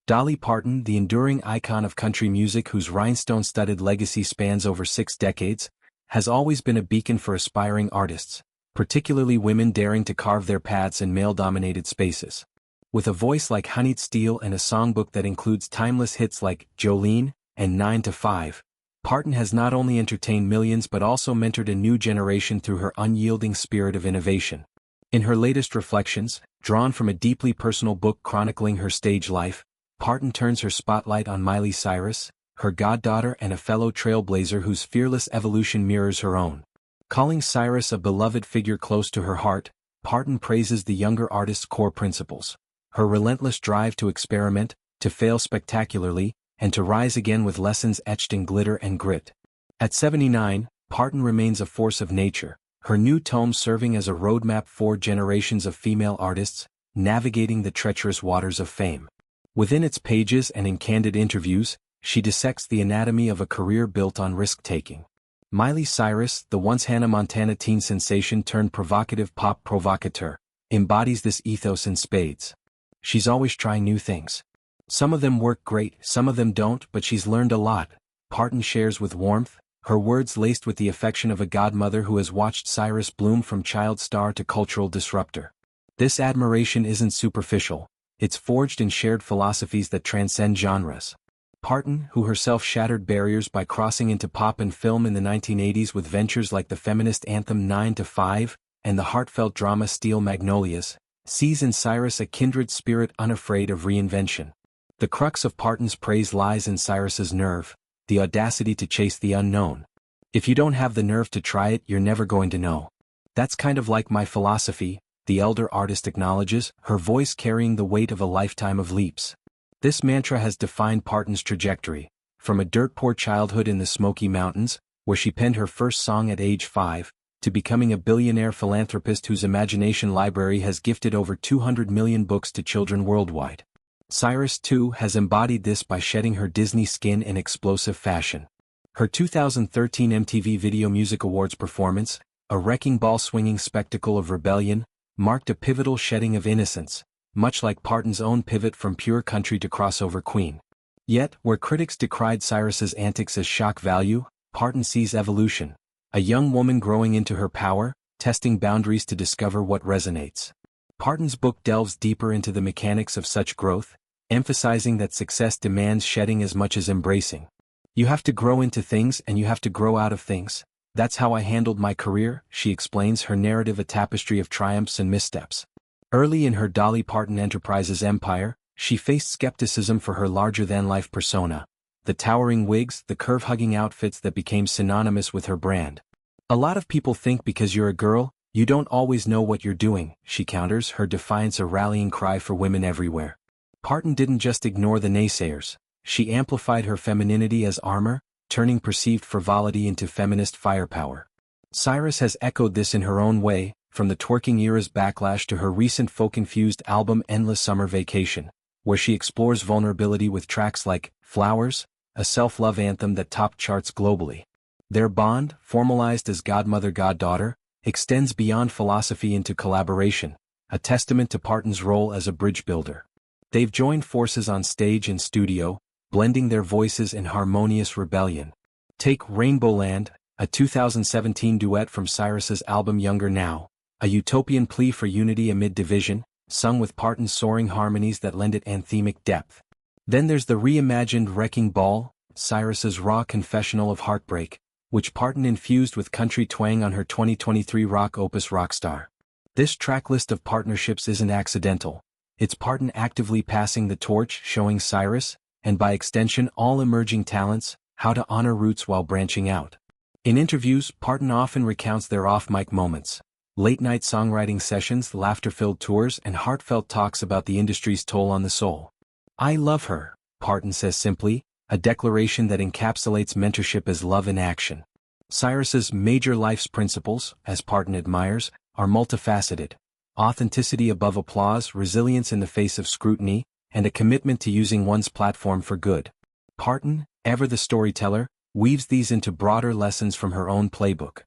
Dolly Parton, the enduring icon of country music whose rhinestone-studded legacy spans over 6 decades, has always been a beacon for aspiring artists, particularly women daring to carve their paths in male-dominated spaces. With a voice like honeyed steel and a songbook that includes timeless hits like Jolene and 9 to 5, Parton has not only entertained millions but also mentored a new generation through her unyielding spirit of innovation. In her latest reflections, drawn from a deeply personal book chronicling her stage life, Parton turns her spotlight on Miley Cyrus, her goddaughter and a fellow trailblazer whose fearless evolution mirrors her own. Calling Cyrus a beloved figure close to her heart, Parton praises the younger artist's core principles: her relentless drive to experiment, to fail spectacularly, and to rise again with lessons etched in glitter and grit. At 79, Parton remains a force of nature, her new tome serving as a roadmap for generations of female artists, navigating the treacherous waters of fame. Within its pages and in candid interviews, she dissects the anatomy of a career built on risk-taking. Miley Cyrus, the once Hannah Montana teen sensation turned provocative pop provocateur, embodies this ethos in spades. She's always trying new things. Some of them work great, some of them don't, but she's learned a lot, Parton shares with warmth, her words laced with the affection of a godmother who has watched Cyrus bloom from child star to cultural disruptor. This admiration isn't superficial, it's forged in shared philosophies that transcend genres. Parton, who herself shattered barriers by crossing into pop and film in the 1980s with ventures like the feminist anthem 9 to 5 and the heartfelt drama Steel Magnolias, sees in Cyrus a kindred spirit unafraid of reinvention. The crux of Parton's praise lies in Cyrus's nerve, the audacity to chase the unknown. If you don't have the nerve to try it, you're never going to know. That's kind of like my philosophy, the elder artist acknowledges, her voice carrying the weight of a lifetime of leaps. This mantra has defined Parton's trajectory, from a dirt-poor childhood in the Smoky Mountains, where she penned her first song at age 5, to becoming a billionaire philanthropist whose imagination library has gifted over 200 million books to children worldwide. Cyrus, too, has embodied this by shedding her Disney skin in explosive fashion. Her 2013 MTV Video Music Awards performance, a wrecking ball-swinging spectacle of rebellion, marked a pivotal shedding of innocence, much like Parton's own pivot from pure country to crossover queen. Yet, where critics decried Cyrus's antics as shock value, Parton sees evolution, a young woman growing into her power, testing boundaries to discover what resonates. Parton's book delves deeper into the mechanics of such growth, emphasizing that success demands shedding as much as embracing. You have to grow into things and you have to grow out of things. That's how I handled my career, she explains, her narrative a tapestry of triumphs and missteps. Early in her Dolly Parton Enterprises empire, she faced skepticism for her larger-than-life persona, the towering wigs, the curve-hugging outfits that became synonymous with her brand. A lot of people think because you're a girl, you don't always know what you're doing, she counters, her defiance a rallying cry for women everywhere. Parton didn't just ignore the naysayers, she amplified her femininity as armor, turning perceived frivolity into feminist firepower. Cyrus has echoed this in her own way, from the twerking era's backlash to her recent folk-infused album Endless Summer Vacation, where she explores vulnerability with tracks like Flowers, a self-love anthem that topped charts globally. Their bond, formalized as godmother-goddaughter, extends beyond philosophy into collaboration, a testament to Parton's role as a bridge builder. They've joined forces on stage and studio, blending their voices in harmonious rebellion. Take Rainbowland, a 2017 duet from Cyrus's album Younger Now, a utopian plea for unity amid division, sung with Parton's soaring harmonies that lend it anthemic depth. Then there's the reimagined Wrecking Ball, Cyrus's raw confessional of heartbreak, which Parton infused with country twang on her 2023 rock opus Rockstar. This tracklist of partnerships isn't accidental. It's Parton actively passing the torch, showing Cyrus, and by extension all emerging talents, how to honor roots while branching out. In interviews, Parton often recounts their off-mic moments, late-night songwriting sessions, laughter-filled tours, and heartfelt talks about the industry's toll on the soul. I love her, Parton says simply, a declaration that encapsulates mentorship as love in action. Cyrus's major life's principles, as Parton admires, are multifaceted: authenticity above applause, resilience in the face of scrutiny, and a commitment to using one's platform for good. Parton, ever the storyteller, weaves these into broader lessons from her own playbook.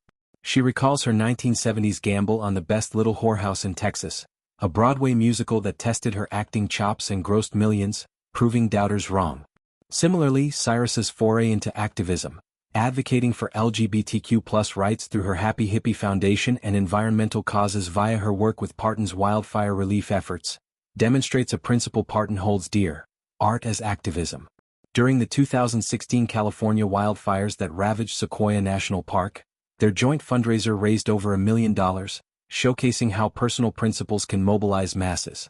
She recalls her 1970s gamble on the Best Little Whorehouse in Texas, a Broadway musical that tested her acting chops and grossed millions, proving doubters wrong. Similarly, Cyrus's foray into activism, advocating for LGBTQ+ rights through her Happy Hippie Foundation and environmental causes via her work with Parton's wildfire relief efforts, demonstrates a principle Parton holds dear: art as activism. During the 2016 California wildfires that ravaged Sequoia National Park, their joint fundraiser raised over $1 million, showcasing how personal principles can mobilize masses.